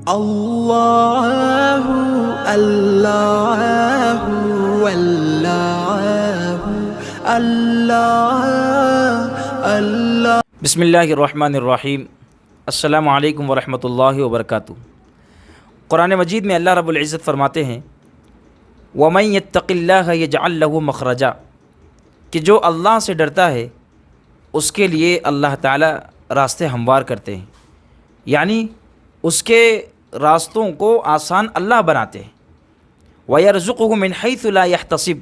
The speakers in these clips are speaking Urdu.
اللہ اللہ اللہ اللہ اللہ۔ بسم اللہ الرحمن الرحیم۔ السلام علیکم ورحمۃ اللہ وبرکاتہ۔ قرآن مجید میں اللہ رب العزت فرماتے ہیں وَمَن يَتَّقِ اللَّهَ يَجْعَلْ لَهُ مَخْرَجًا، کہ جو اللہ سے ڈرتا ہے اس کے لیے اللہ تعالیٰ راستے ہموار کرتے ہیں، یعنی اس کے راستوں کو آسان اللہ بناتے ہیں۔ وَيَرْزُقُهُ مِنْ حَيْثُ لَا يَحْتَسِبُ،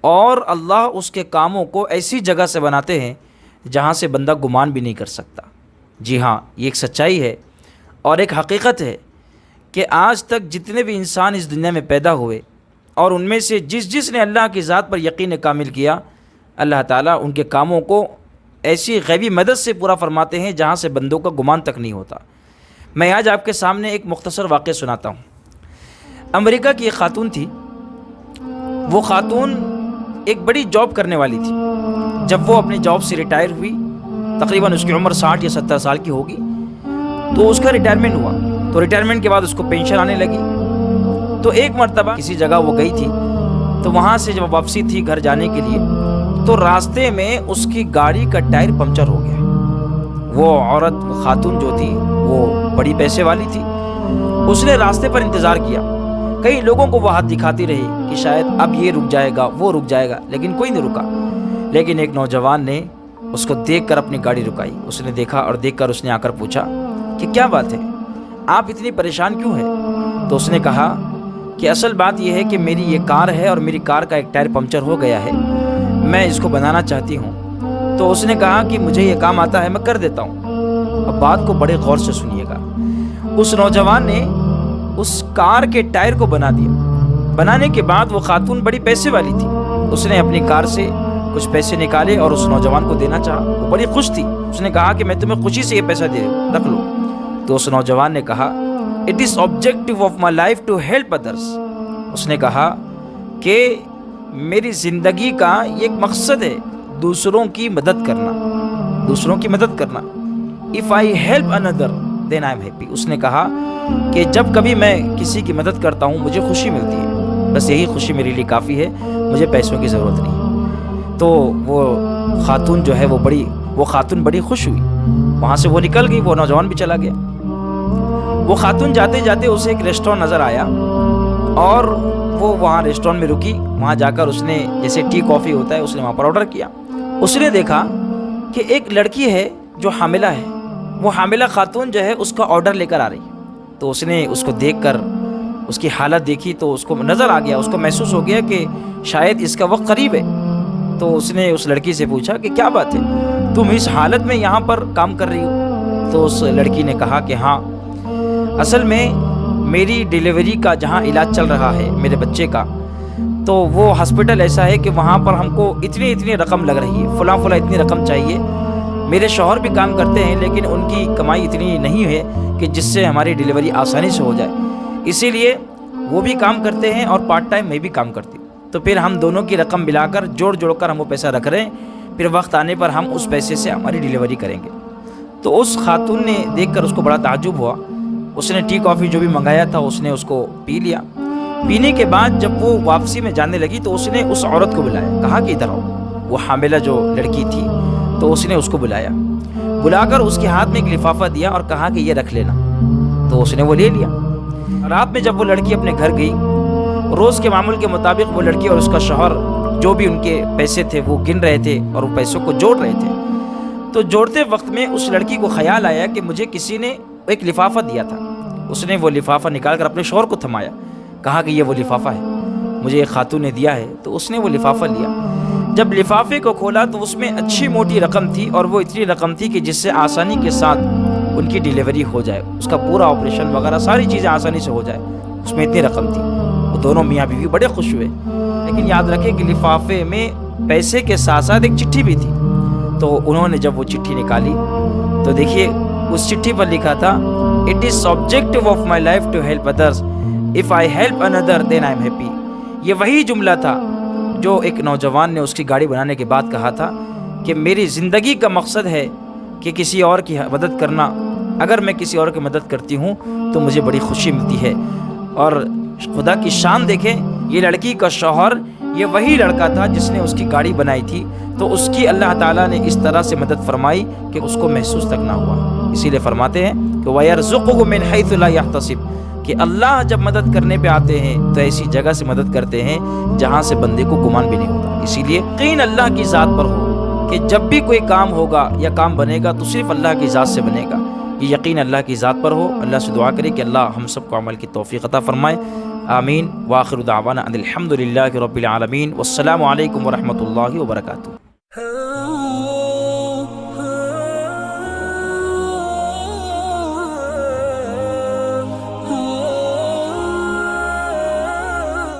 اور اللہ اس کے کاموں کو ایسی جگہ سے بناتے ہیں جہاں سے بندہ گمان بھی نہیں کر سکتا۔ جی ہاں، یہ ایک سچائی ہے اور ایک حقیقت ہے کہ آج تک جتنے بھی انسان اس دنیا میں پیدا ہوئے اور ان میں سے جس نے اللہ کی ذات پر یقین کامل کیا، اللہ تعالیٰ ان کے کاموں کو ایسی غیبی مدد سے پورا فرماتے ہیں جہاں سے بندوں کا گمان تک نہیں ہوتا۔ میں آج آپ کے سامنے ایک مختصر واقعہ سناتا ہوں۔ امریکہ کی ایک خاتون تھی۔ وہ خاتون ایک بڑی جاب کرنے والی تھی۔ جب وہ اپنی جاب سے ریٹائر ہوئی، تقریباً اس کی عمر 60 یا 70 سال کی ہوگی، تو اس کا ریٹائرمنٹ ہوا۔ تو ریٹائرمنٹ کے بعد اس کو پینشن آنے لگی۔ تو ایک مرتبہ کسی جگہ وہ گئی تھی، تو وہاں سے جب واپسی تھی گھر جانے کے لیے، تو راستے میں اس کی گاڑی کا ٹائر پنکچر ہو گیا۔ وہ عورت، وہ خاتون جو تھی، وہ بڑی پیسے والی تھی۔ اس نے راستے پر انتظار کیا، کئی لوگوں کو وہ ہاتھ دکھاتی رہی کہ شاید اب یہ رک جائے گا، وہ رک جائے گا، لیکن کوئی نہیں رکا۔ لیکن ایک نوجوان نے اس کو دیکھ کر اپنی گاڑی رکائی۔ اس نے دیکھا اور دیکھ کر اس نے آ کر پوچھا کہ کیا بات ہے، آپ اتنی پریشان کیوں ہیں؟ تو اس نے کہا کہ اصل بات یہ ہے کہ میری یہ کار ہے اور میری کار کا ایک ٹائر پنکچر ہو گیا ہے، میں اس کو بنانا چاہتی ہوں۔ تو اس نے کہا کہ مجھے یہ کام آتا ہے، میں کر دیتا ہوں۔ اب بات کو بڑے غور سے سنیے گا۔ اس نوجوان نے اس کار کے ٹائر کو بنا دیا۔ بنانے کے بعد وہ خاتون بڑی پیسے والی تھی۔ اس نے اپنی کار سے کچھ پیسے نکالے اور اس نوجوان کو دینا چاہا۔ وہ بڑی خوش تھی۔ اس نے کہا کہ میں تمہیں خوشی سے یہ پیسہ دے رکھ لو۔ تو اس نوجوان نے کہا it is objective of my life to help others. اس نے کہا کہ میری زندگی کا ایک مقصد ہے دوسروں کی مدد کرنا، دوسروں کی مدد کرنا۔ اف آئی ہیلپ اندر دین آئی ایم ہیپی۔ اس نے کہا کہ جب کبھی میں کسی کی مدد کرتا ہوں مجھے خوشی ملتی ہے، بس یہی خوشی میرے لیے کافی ہے، مجھے پیسوں کی ضرورت نہیں۔ تو وہ خاتون جو ہے وہ خاتون بڑی خوش ہوئی۔ وہاں سے وہ نکل گئی، وہ نوجوان بھی چلا گیا۔ وہ خاتون جاتے جاتے اسے ایک ریسٹورینٹ نظر آیا اور وہ وہاں ریسٹورینٹ میں رکی۔ وہاں جا کر اس نے جیسے ٹی کافی ہوتا ہے، اس نے وہاں پر آرڈر کیا۔ اس نے دیکھا کہ ایک لڑکی ہے جو حاملہ ہے، وہ حاملہ خاتون جو ہے اس کا آرڈر لے کر آ رہی ہے۔ تو اس نے اس کو دیکھ کر اس کی حالت دیکھی تو اس کو نظر آ گیا، اس کو محسوس ہو گیا کہ شاید اس کا وقت قریب ہے۔ تو اس نے اس لڑکی سے پوچھا کہ کیا بات ہے، تم اس حالت میں یہاں پر کام کر رہی ہو؟ تو اس لڑکی نے کہا کہ ہاں، اصل میں میری ڈیلیوری کا جہاں علاج چل رہا ہے میرے بچے کا، تو وہ ہاسپٹل ایسا ہے کہ وہاں پر ہم کو اتنی رقم لگ رہی ہے، فلاں اتنی رقم چاہیے۔ میرے شوہر بھی کام کرتے ہیں لیکن ان کی کمائی اتنی نہیں ہے کہ جس سے ہماری ڈیلیوری آسانی سے ہو جائے، اسی لیے وہ بھی کام کرتے ہیں اور پارٹ ٹائم میں بھی کام کرتی ہوں۔ تو پھر ہم دونوں کی رقم ملا کر جوڑ کر ہم وہ پیسہ رکھ رہے ہیں، پھر وقت آنے پر ہم اس پیسے سے ہماری ڈیلیوری کریں گے۔ تو اس خاتون نے دیکھ کر اس کو بڑا تعجب ہوا۔ اس نے ٹی کافی جو بھی منگایا تھا اس نے اس کو پی لیا۔ پینے کے بعد جب وہ واپسی میں جانے لگی تو اس نے اس عورت کو بلایا، کہا کہ ادھر آؤ۔ وہ حاملہ جو لڑکی تھی، تو اس نے اس کو بلا کر اس کے ہاتھ میں ایک لفافہ دیا اور کہا کہ یہ رکھ لینا۔ تو اس نے وہ لے لیا۔ رات میں جب وہ لڑکی اپنے گھر گئی، روز کے معمول کے مطابق وہ لڑکی اور اس کا شوہر جو بھی ان کے پیسے تھے وہ گن رہے تھے اور وہ پیسوں کو جوڑ رہے تھے۔ تو جوڑتے وقت میں اس لڑکی کو خیال آیا کہ مجھے کسی نے ایک لفافہ دیا تھا۔ اس نے وہ لفافہ نکال کر اپنے شوہر کو تھمایا، کہا کہ یہ وہ لفافہ ہے، مجھے ایک خاتون نے دیا ہے۔ تو اس نے وہ لفافہ لیا۔ جب لفافے کو کھولا تو اس میں اچھی موٹی رقم تھی، اور وہ اتنی رقم تھی کہ جس سے آسانی کے ساتھ ان کی ڈیلیوری ہو جائے، اس کا پورا آپریشن وغیرہ ساری چیزیں آسانی سے ہو جائے، اس میں اتنی رقم تھی۔ وہ دونوں میاں بیوی بڑے خوش ہوئے، لیکن یاد رکھیں کہ لفافے میں پیسے کے ساتھ ساتھ ایک چٹھی بھی تھی۔ تو انہوں نے جب وہ چٹھی نکالی تو دیکھیے اس چٹھی پر لکھا تھا it is objective of my life to help others, if I help اندر دین آئی ایم ہیپی۔ یہ وہی جملہ تھا جو ایک نوجوان نے اس کی گاڑی بنانے کے بعد کہا تھا کہ میری زندگی کا مقصد ہے کہ کسی اور کی مدد کرنا، اگر میں کسی اور کی مدد کرتی ہوں تو مجھے بڑی خوشی ملتی ہے۔ اور خدا کی شان دیکھیں، یہ لڑکی کا شوہر یہ وہی لڑکا تھا جس نے اس کی گاڑی بنائی تھی، تو اس کی اللہ تعالیٰ نے اس طرح سے مدد فرمائی کہ اس کو محسوس تک نہ ہوا۔ اسی لیے فرماتے ہیں کہ وَيَرْزُقُهُ مِنْ حَيْثُ لَا يَحْتَسِبُ، کہ اللہ جب مدد کرنے پہ آتے ہیں تو ایسی جگہ سے مدد کرتے ہیں جہاں سے بندے کو گمان بھی نہیں ہوتا۔ اسی لیے یقین اللہ کی ذات پر ہو کہ جب بھی کوئی کام ہوگا یا کام بنے گا تو صرف اللہ کی ذات سے بنے گا، یہ یقین اللہ کی ذات پر ہو۔ اللہ سے دعا کرے کہ اللہ ہم سب کو عمل کی توفیق عطا فرمائے، آمین۔ وآخر دعوانا ان الحمد للہ رب العالمین، والسلام علیکم ورحمۃ اللہ وبرکاتہ۔